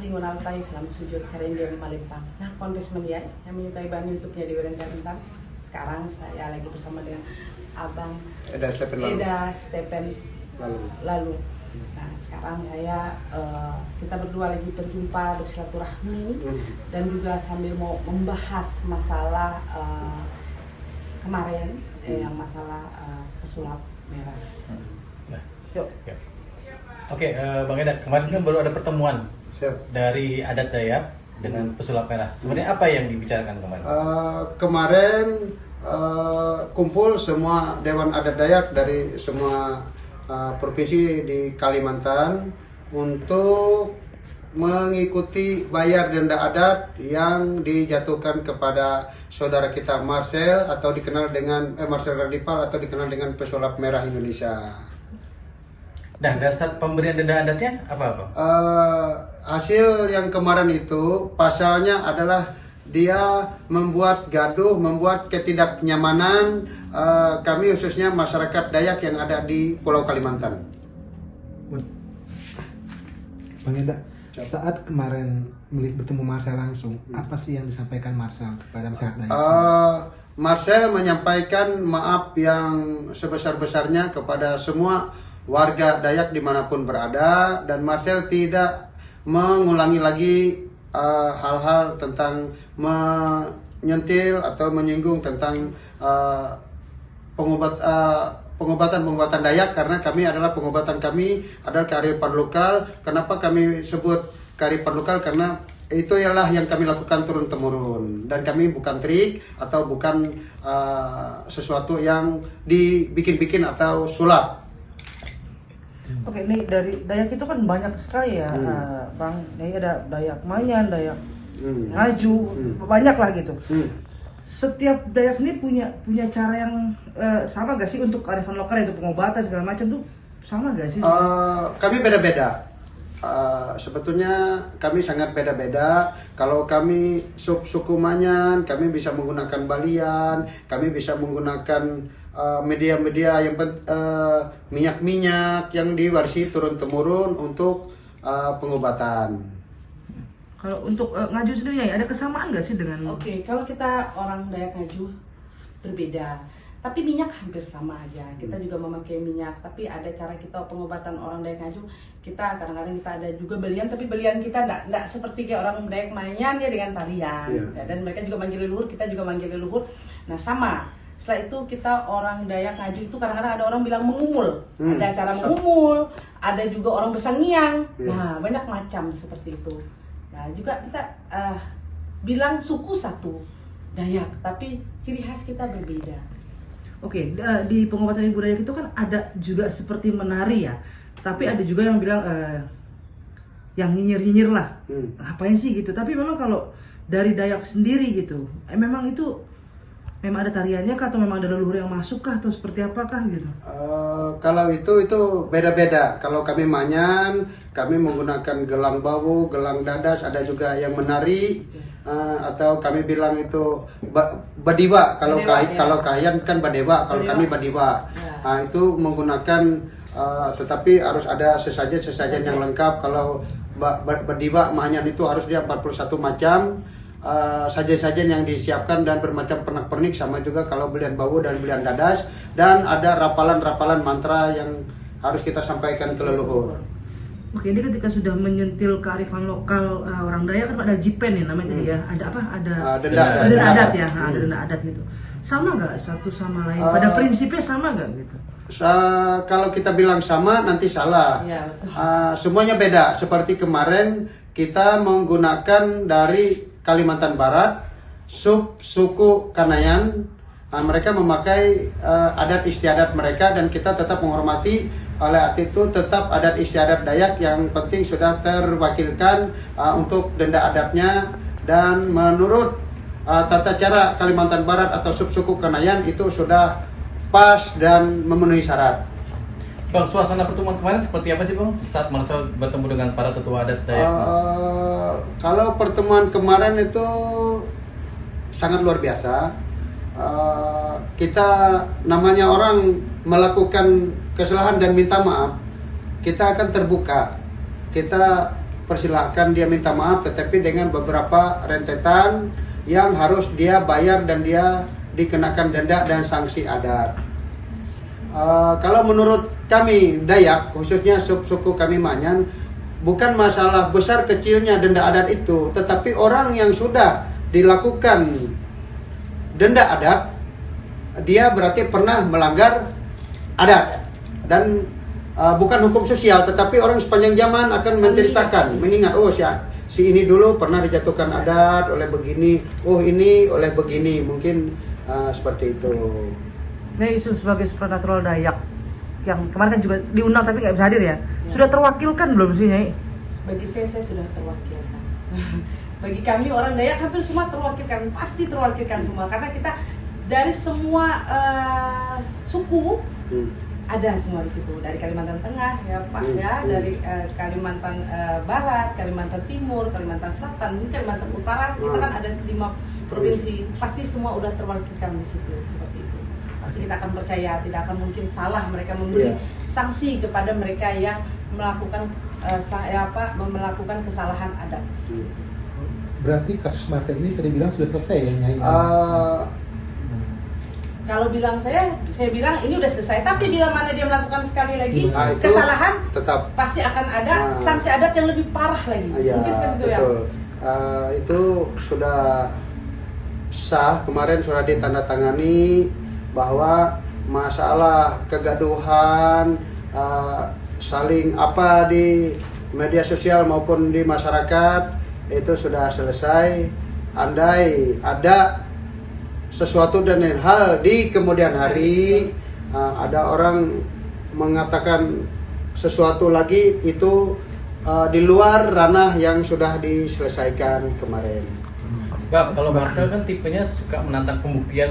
Lingon Altai, Selam Sujud, Karindel, Malempang. Nah, kontes media yang menyukai bahan YouTube-nya di Wilayah Tentang. Sekarang saya lagi bersama dengan Abang Eda Stephen lalu. Nah, sekarang kita berdua lagi berjumpa bersilaturahmi dan juga sambil mau membahas masalah kemarin yang masalah pesulap merah. Yuk. Oke, Bang Eda, kemarin kan baru ada pertemuan dari adat Dayak dengan pesulap merah. Sebenarnya apa yang dibicarakan kemarin? Kemarin kumpul semua Dewan Adat Dayak dari semua provinsi di Kalimantan untuk mengikuti bayar denda adat yang dijatuhkan kepada saudara kita Marcel atau dikenal dengan Marcel Radipal atau dikenal dengan pesulap merah Indonesia. Nah, dasar pemberian denda adatnya apa? Hasil yang kemarin itu pasalnya adalah dia membuat gaduh, membuat ketidaknyamanan kami khususnya masyarakat Dayak yang ada di Pulau Kalimantan. Bang Eda, saat kemarin bertemu Marcel langsung, apa sih yang disampaikan Marcel kepada masyarakat Dayak? Marcel menyampaikan maaf yang sebesar-besarnya kepada semua warga Dayak dimanapun berada, dan Marcel tidak mengulangi lagi hal-hal tentang menyentil atau menyinggung tentang pengobatan Dayak, karena pengobatan kami adalah kearifan lokal. Kenapa kami sebut kearifan lokal? Karena itu ialah yang kami lakukan turun-temurun, dan kami bukan trik atau bukan sesuatu yang dibikin-bikin atau sulap. Oke, ini dari Dayak itu kan banyak sekali ya, Bang. Ini ada Dayak Mayan, Dayak Ngaju, banyak lah gitu. Setiap Dayak sendiri punya cara yang sama gak sih untuk kearifan lokal, itu pengobatan segala macam tuh sama gak sih? Kami beda-beda. Sebetulnya kami sangat beda-beda. Kalau kami suku Manyan, kami bisa menggunakan balian, kami bisa menggunakan media-media yang minyak-minyak yang diwarisi turun-temurun untuk pengobatan. Kalau untuk Ngaju sendiri ada kesamaan nggak sih dengan? Oke, kalau kita orang Dayak Ngaju berbeda, tapi minyak hampir sama aja. Kita juga memakai minyak, tapi ada cara kita pengobatan orang Dayak Ngaju. Kita kadang-kadang kita ada juga belian, tapi belian kita nggak seperti kayak orang Dayak Mayan ya dengan tarian. Ya, dan mereka juga manggil leluhur, kita juga manggil leluhur. Nah sama. Setelah itu kita orang Dayak Ngaju itu kadang-kadang ada orang bilang mengumul, ada cara mengumul, ada juga orang besangiang. Nah banyak macam seperti itu. Nah juga kita bilang suku satu Dayak, tapi ciri khas kita berbeda. Oke, di pengobatan ibu Dayak itu kan ada juga seperti menari ya, tapi ada juga yang bilang yang nyinyir-nyinyir lah, apain sih gitu. Tapi memang kalau dari Dayak sendiri gitu, memang itu memang ada tariannya kah, atau memang ada leluhur yang masuk kah, atau seperti apakah gitu? Kalau itu beda-beda. Kalau kami Manyan, kami menggunakan gelang bawu, gelang dadas, ada juga yang menari, atau kami bilang itu badiwa. Kalau Kayan kan badewa, kalau kami badiwa. Nah, itu menggunakan, tetapi harus ada sesajen yang lengkap. Kalau badiwa Manyan itu harus dia 41 macam. Sajen-sajen yang disiapkan dan bermacam pernak-pernik, sama juga kalau belian bawu dan belian dadas, dan ada rapalan-rapalan mantra yang harus kita sampaikan ke leluhur. Oke, ini ketika sudah menyentil kearifan lokal orang Dayak kan ada jipen ya namanya tadi ya, ada apa? Ada denda adat ya, ada denda adat gitu. Sama nggak satu sama lain? Pada prinsipnya sama nggak gitu? Kalau kita bilang sama nanti salah. Ya, betul. Semuanya beda. Seperti kemarin kita menggunakan dari Kalimantan Barat, suku Kanayan. Mereka memakai adat istiadat mereka, dan kita tetap menghormati. Oleh arti itu tetap adat istiadat Dayak yang penting sudah terwakilkan untuk denda adatnya, dan menurut tata cara Kalimantan Barat atau suku Kanayan itu sudah pas dan memenuhi syarat. Bang, suasana pertemuan kemarin seperti apa sih Bang saat Marcel bertemu dengan para tetua adat Dayak? Kalau pertemuan kemarin itu sangat luar biasa. Kita namanya orang melakukan kesalahan dan minta maaf, kita akan terbuka. Kita persilahkan dia minta maaf, tetapi dengan beberapa rentetan yang harus dia bayar dan dia dikenakan denda dan sanksi adat. Kalau menurut kami Dayak, khususnya suku kami Manyan, bukan masalah besar kecilnya denda adat itu, tetapi orang yang sudah dilakukan denda adat, dia berarti pernah melanggar adat. Dan bukan hukum sosial, tetapi orang sepanjang zaman akan menceritakan, mengingat, oh si ini dulu pernah dijatuhkan adat oleh begini, oh ini oleh begini, mungkin seperti itu. Ini isu sebagai supranatural Dayak yang kemarin kan juga diundang tapi nggak bisa hadir ya. Sudah terwakilkan belum sih, Nyai? Bagi saya sudah terwakilkan. Bagi kami orang Dayak hampir semua terwakilkan, pasti terwakilkan semua, karena kita dari semua suku ada semua di situ, dari Kalimantan Tengah ya Pak ya, dari Kalimantan Barat, Kalimantan Timur, Kalimantan Selatan, mungkin Kalimantan Utara, kita kan ada 5 provinsi, pasti semua udah terwakilkan di situ, seperti itu. Pasti kita akan percaya, tidak akan mungkin salah mereka memberi sanksi kepada mereka yang melakukan melakukan kesalahan adat. Berarti kasus Martel ini bisa dibilang sudah selesai ya, Nyai? Kalau bilang saya bilang ini udah selesai. Tapi bila mana dia melakukan sekali lagi kesalahan, tetap pasti akan ada sanksi adat yang lebih parah lagi. Mungkin seperti itu ya. Itu sudah sah, kemarin sudah ditandatangani bahwa masalah kegaduhan saling apa di media sosial maupun di masyarakat itu sudah selesai. Andai ada sesuatu dan lain hal di kemudian hari ada orang mengatakan sesuatu lagi, itu di luar ranah yang sudah diselesaikan kemarin. Bang, kalau Marcel kan tipenya suka menantang pembuktian.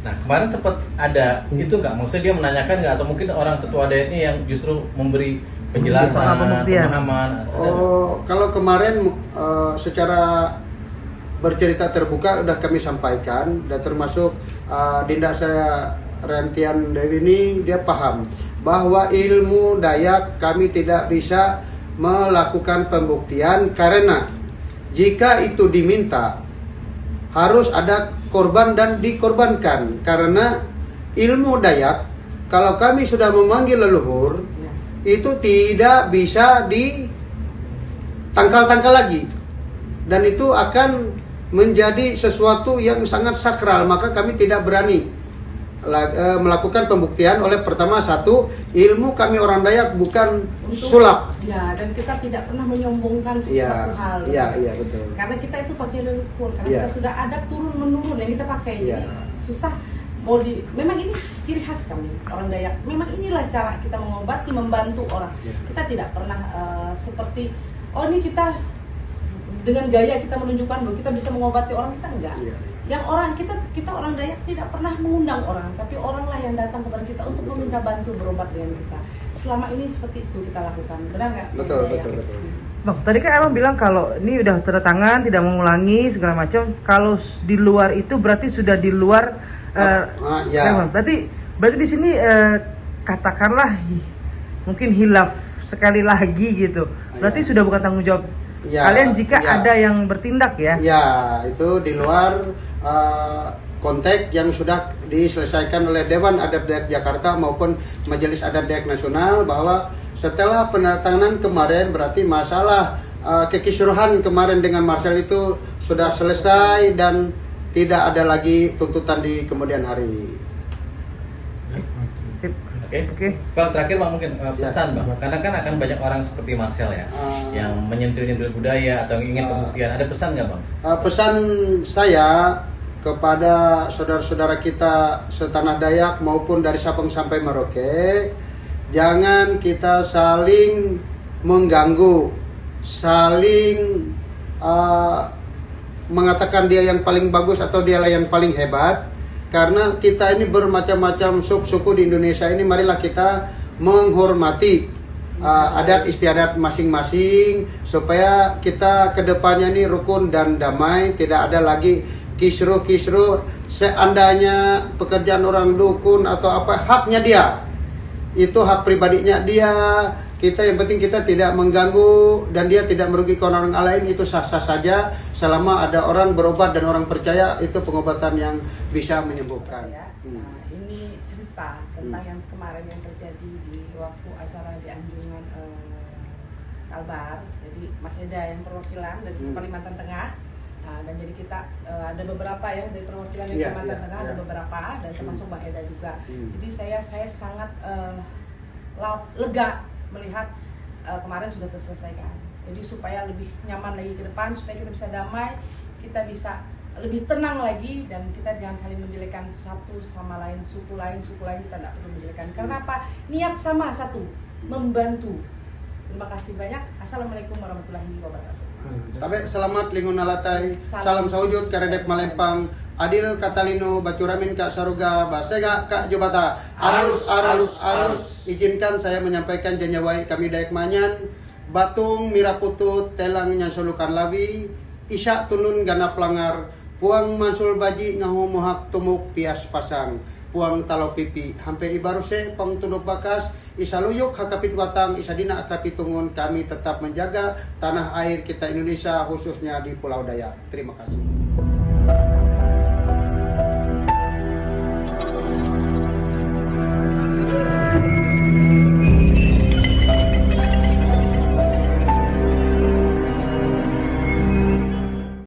Nah, kemarin sempat ada itu nggak? Maksudnya dia menanyakan nggak, atau mungkin orang ketua adatnya yang justru memberi penjelasan, pemahaman? Kalau kemarin secara bercerita terbuka udah kami sampaikan, dan termasuk Dinda saya Rentian Dewi ini, dia paham bahwa ilmu Dayak kami tidak bisa melakukan pembuktian, karena jika itu diminta harus ada korban dan dikorbankan. Karena ilmu Dayak, kalau kami sudah memanggil leluhur, itu tidak bisa ditangkal-tangkal lagi, dan itu akan menjadi sesuatu yang sangat sakral. Maka kami tidak berani melakukan pembuktian. Oleh pertama, satu, ilmu kami orang Dayak bukan sulap. Ya, dan kita tidak pernah menyombongkan sesuatu hal. Iya, betul. Karena kita itu pakai leluhur, karena kita sudah ada turun menurun yang kita pakai. Jadi susah memang ini ciri khas kami orang Dayak. Memang inilah cara kita mengobati, membantu orang. Kita tidak pernah seperti ini kita dengan gaya kita menunjukkan bahwa kita bisa mengobati orang, kita enggak. Yang orang kita orang Dayak tidak pernah mengundang orang, tapi oranglah yang datang kepada kita untuk meminta bantu berobat dengan kita. Selama ini seperti itu kita lakukan, benar nggak? Betul. Bang, tadi kan Abang bilang kalau ini udah tanda tangan, tidak mengulangi segala macam. Kalau di luar itu berarti sudah di luar. Berarti di sini katakanlah mungkin hilaf sekali lagi gitu. Berarti sudah bukan tanggung jawab kalian jika ada yang bertindak ya? Ya, itu di luar konteks yang sudah diselesaikan oleh Dewan Adat Dayak Jakarta maupun Majelis Adat Dayak Nasional, bahwa setelah penandatanganan kemarin berarti masalah kekisruhan kemarin dengan Marcel itu sudah selesai dan tidak ada lagi tuntutan di kemudian hari. Oke. Bang, terakhir Bang, mungkin pesan Bang, karena kan akan banyak orang seperti Marcel ya, yang menyentil-nyentil budaya atau ingin pembuktian. Ada pesan nggak Bang? Pesan saya kepada saudara-saudara kita setanah Dayak maupun dari Sabang sampai Merauke, jangan kita saling mengganggu, saling mengatakan dia yang paling bagus atau dialah yang paling hebat. Karena kita ini bermacam-macam suku di Indonesia ini, marilah kita menghormati adat istiadat masing-masing, supaya kita kedepannya ini rukun dan damai, tidak ada lagi kisruh-kisruh. Seandainya pekerjaan orang dukun atau apa, haknya dia, itu hak pribadinya dia. Kita yang penting kita tidak mengganggu dan dia tidak merugikan orang lain, itu sah-sah saja selama ada orang berobat dan orang percaya itu pengobatan yang bisa menyembuhkan. Ya. Nah, ini cerita tentang yang kemarin yang terjadi di waktu acara di Anjungan Kalbar. Jadi Mas Eda yang perwakilan dari Kalimantan Tengah. Nah, dan jadi kita ada beberapa ya dari perwakilan dari Kalimantan Tengah, ada beberapa dan termasuk Bang Eda juga. Jadi saya sangat lega melihat kemarin sudah terselesaikan. Jadi supaya lebih nyaman lagi ke depan, supaya kita bisa damai, kita bisa lebih tenang lagi, dan kita jangan saling menjelekkan satu sama lain, suku lain kita tidak perlu menjelekkan. Karena apa? Niat sama satu, membantu. Terima kasih banyak. Assalamualaikum warahmatullahi wabarakatuh. Sampai selamat lingun alatai, salam saujud karedep Malempang, Adil Katalino Bacuramin Kak Saruga Basega Kak Jobata. Arus. Izinkan saya menyampaikan janjawai kami Dayak Manyan, Batung Miraputut Telang Nyasulukan Lawi, Isya Tunun Ganap Langar, Puang Mansul Baji Ngahu Mohak Tumuk Pias Pasang, Puang Talo Pipi Hampe Ibaruse Pang Tunduk Bakas, Isaluyuk Hakapit Watang, Isadina Akapitungun. Kami tetap menjaga tanah air kita Indonesia, khususnya di Pulau Dayak. Terima kasih.